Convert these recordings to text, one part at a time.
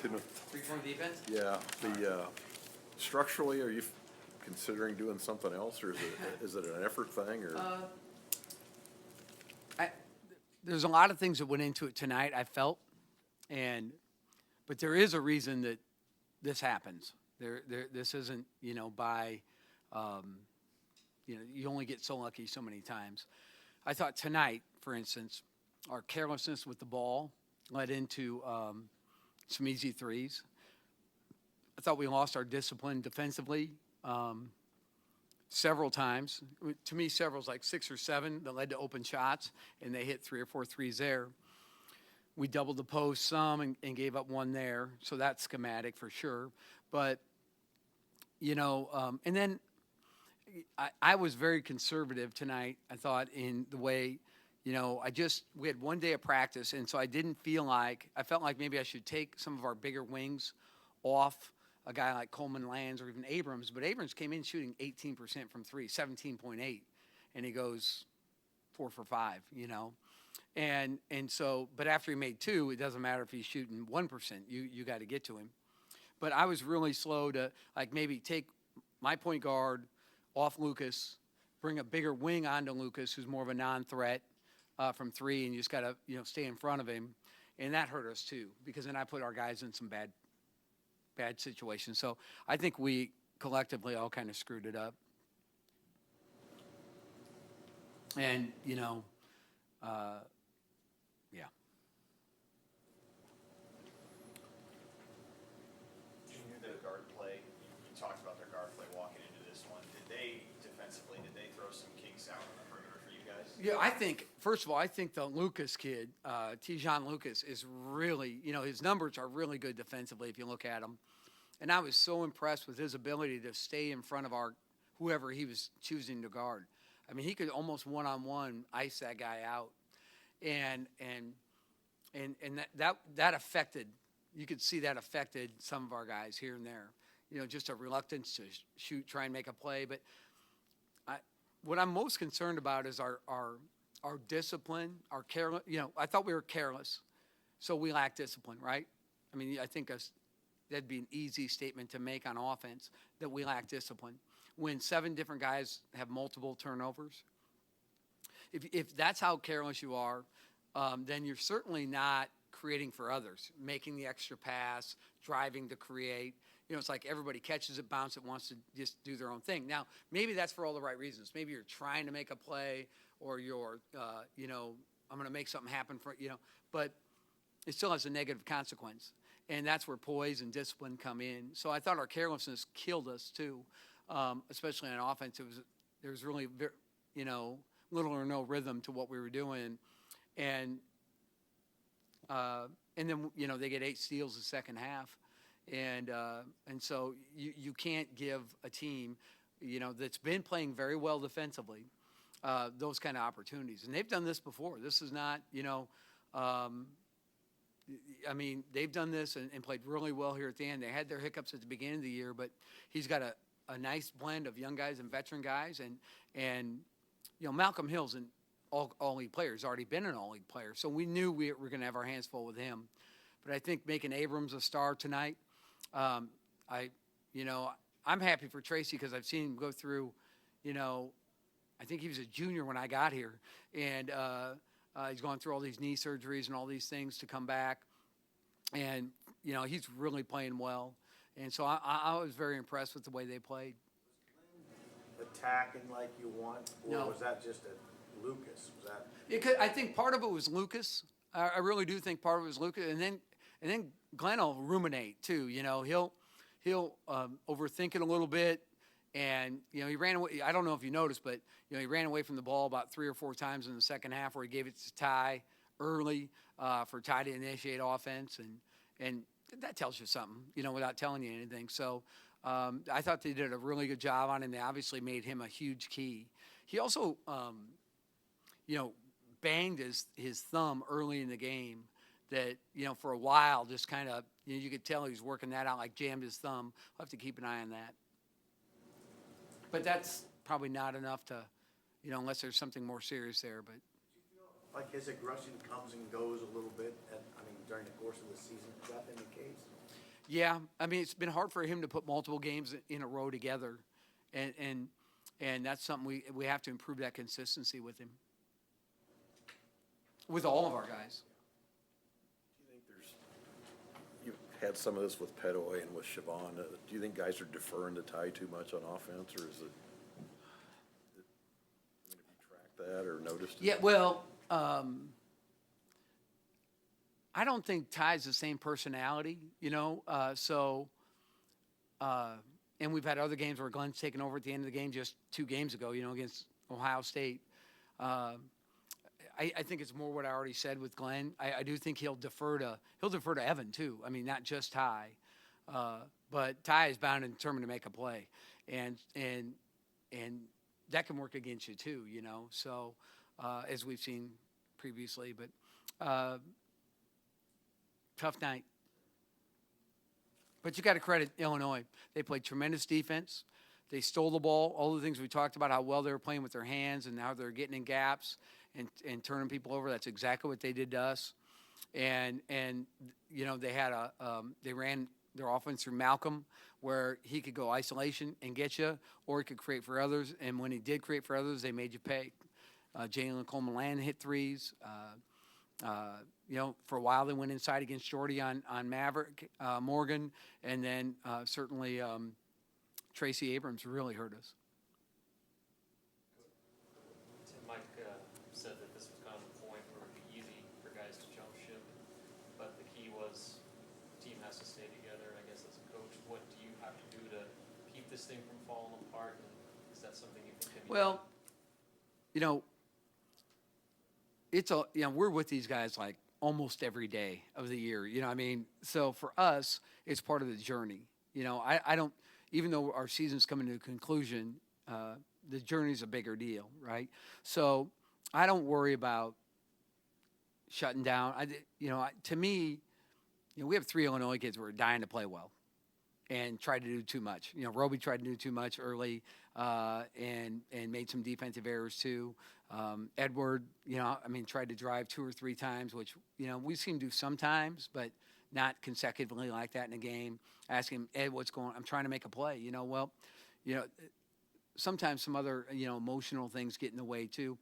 Three-point defense? Yeah, structurally, are you considering doing something else, or is it an effort thing, or? There's a lot of things that went into it tonight, I felt, but there is a reason that this happens. This isn't, you only get so lucky so many times. I thought tonight, for instance, our carelessness with the ball led into some easy threes. I thought we lost our discipline defensively several times. To me, several's like 6 or 7 that led to open shots, and they hit 3 or 4 threes there. We doubled the post some and gave up one there, so that's schematic for sure. But, and then I was very conservative tonight, I thought, in the way, we had one day of practice, and so I felt like maybe I should take some of our bigger wings off a guy like Coleman Lands or even Abrams. But Abrams came in shooting 18% from 3, 17.8, and he goes 4 for 5, And so, but after he made 2, it doesn't matter if he's shooting 1%. You got to get to him. But I was really slow to maybe take my point guard off Lucas, bring a bigger wing onto Lucas, who's more of a non-threat from 3, and you just got to stay in front of him, and that hurt us too because then I put our guys in some bad situations. So I think we collectively all kind of screwed it up, and yeah. Their guard play, you talked about their guard play walking into this one. Did they throw some kinks out on the perimeter for you guys? Yeah, first of all, I think the Lucas kid, Tijon Lucas, is really, his numbers are really good defensively if you look at him. And I was so impressed with his ability to stay in front of whoever he was choosing to guard. I mean, he could almost one-on-one ice that guy out. And that affected, you could see that affected some of our guys here and there. Just a reluctance to shoot, try and make a play. But what I'm most concerned about is our discipline, our careless. I thought we were careless, so we lack discipline, right? I mean, I think that'd be an easy statement to make on offense, that we lack discipline. When 7 different guys have multiple turnovers, if that's how careless you are, then you're certainly not creating for others, making the extra pass, driving to create. It's like everybody catches it, bounces it, wants to just do their own thing. Now, maybe that's for all the right reasons. Maybe you're trying to make a play, or you're, I'm going to make something happen but it still has a negative consequence. And that's where poise and discipline come in. So I thought our carelessness killed us too, especially on offense. There was really, little or no rhythm to what we were doing. And then, they get 8 steals the second half. And so you can't give a team, that's been playing very well defensively, those kind of opportunities. And they've done this before. This is not, they've done this and played really well here at the end. They had their hiccups at the beginning of the year, but he's got a nice blend of young guys and veteran guys. And Malcolm Hill's an all-league player. He's already been an all-league player. So we knew we were going to have our hands full with him. But I think making Abrams a star tonight, I'm happy for Tracy because I've seen him go through, I think he was a junior when I got here. And he's gone through all these knee surgeries and all these things to come back. And, he's really playing well. And so I was very impressed with the way they played. Attacking like you want, or No. was that just a Lucas? I think part of it was Lucas. I really do think part of it was Lucas. And then Glenn will ruminate too. He'll overthink it a little bit. And, he ran away. I don't know if you noticed, but, he ran away from the ball about 3 or 4 times in the second half where he gave it to Ty early for Ty to initiate offense. And that tells you something, without telling you anything. So I thought they did a really good job on him. They obviously made him a huge key. He also, banged his thumb early in the game that, for a while just kind of, you could tell he was working that out, like jammed his thumb. We'll have to keep an eye on that. But that's probably not enough to, unless there's something more serious there. But Like his aggression comes and goes a little bit during the course of the season. Has that been the case? Yeah, I mean, it's been hard for him to put multiple games in a row together, and that's something we have to improve that consistency with him, with all of our guys. Do you think you've had some of this with Pettaway and with Siobhan. Do you think guys are deferring to Ty too much on offense, or is it, I mean, have you tracked that or noticed it? Yeah, well, I don't think Ty's the same personality, and we've had other games where Glenn's taken over at the end of the game just 2 games ago, against Ohio State. I think it's more what I already said with Glenn. I do think he'll defer to Evan too. I mean, not just Ty, but Ty is bound and determined to make a play, and that can work against you too. So as we've seen previously, but tough night. But you got to credit Illinois. They played tremendous defense. They stole the ball. All the things we talked about, how well they were playing with their hands and how they're getting in gaps and turning people over. That's exactly what they did to us. And they had they ran their offense through Malcolm, where he could go isolation and get you, or he could create for others. And when he did create for others, they made you pay. Jalen Coleman-Land hit threes. For a while they went inside against Jordy on Maverick Morgan, and then certainly Tracy Abrams really hurt us. Mike said that this was kind of the point where it would be easy for guys to jump ship, but the key was the team has to stay together. I guess as a coach, what do you have to do to keep this thing from falling apart? And is that something you think can be done? We're with these guys like almost every day of the year. So for us, it's part of the journey. I don't, even though our season's coming to a conclusion, the journey's a bigger deal, right? So I don't worry about shutting down. To me, we have 3 Illinois kids who are dying to play well and tried to do too much. Roby tried to do too much early and made some defensive errors too. Edward, tried to drive 2 or 3 times, which, we've seen him do sometimes, but not consecutively like that in a game. Ask him, Ed, what's going on? I'm trying to make a play. Sometimes some other, emotional things get in the way too.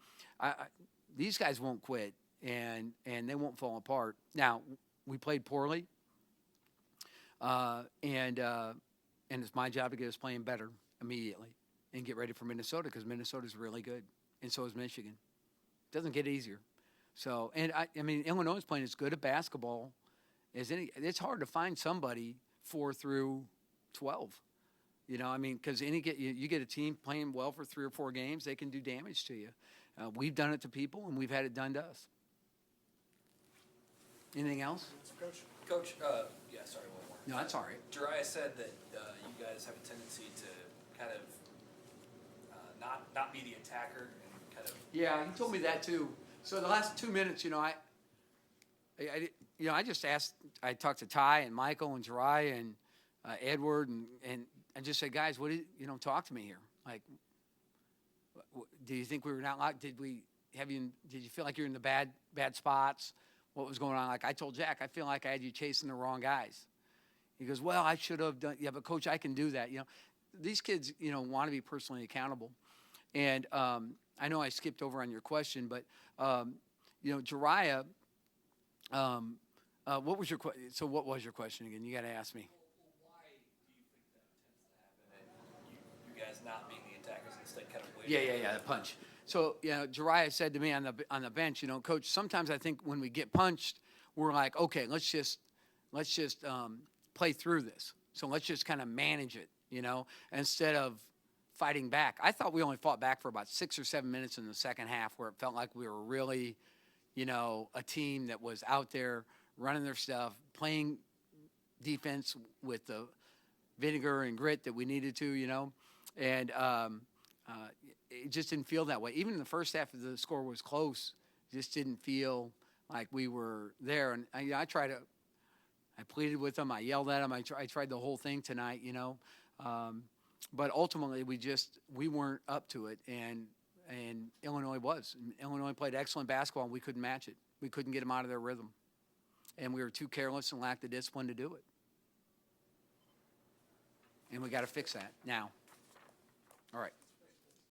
These guys won't quit and they won't fall apart. Now, we played poorly, and it's my job to get us playing better immediately and get ready for Minnesota, because Minnesota's really good, and so is Michigan. It doesn't get easier. So, and Illinois is playing as good at basketball as any. It's hard to find somebody 4 through 12. Because you get a team playing well for 3 or 4 games, they can do damage to you. We've done it to people, and we've had it done to us. Anything else? Coach, sorry, one more. No, that's all right. Jariah said that you guys have a tendency to kind of not be the attacker and kind of. Yeah, he told me that too. So the last 2 minutes, I just asked. I talked to Ty and Michael and Jariah and Edward and I just said, guys, what did talk to me here? Like, do you think we were not locked? Did you feel like you're in the bad spots? What was going on? Like I told Jack, I feel like I had you chasing the wrong guys. He goes, well, I should have done. Yeah, but coach, I can do that. These kids, want to be personally accountable. And I know I skipped over on your question, but Jariah, what was your question? So what was your question again? You got to ask me. Why do you think that tends to happen? And you guys not being the attackers, instead kind of waiting. Yeah, the punch. So, Jariah said to me on the bench, coach, sometimes I think when we get punched, we're like, okay, let's just play through this. So let's just kind of manage it, instead of fighting back. I thought we only fought back for about 6 or 7 minutes in the second half, where it felt like we were really, a team that was out there running their stuff, playing defense with the vinegar and grit that we needed to, and it just didn't feel that way. Even in the first half, the score was close. It just didn't feel like we were there. And I pleaded with them. I yelled at them. I tried the whole thing tonight, but ultimately we weren't up to it. And Illinois was. And Illinois played excellent basketball, and we couldn't match it. We couldn't get them out of their rhythm. And we were too careless and lacked the discipline to do it. And we got to fix that now. All right.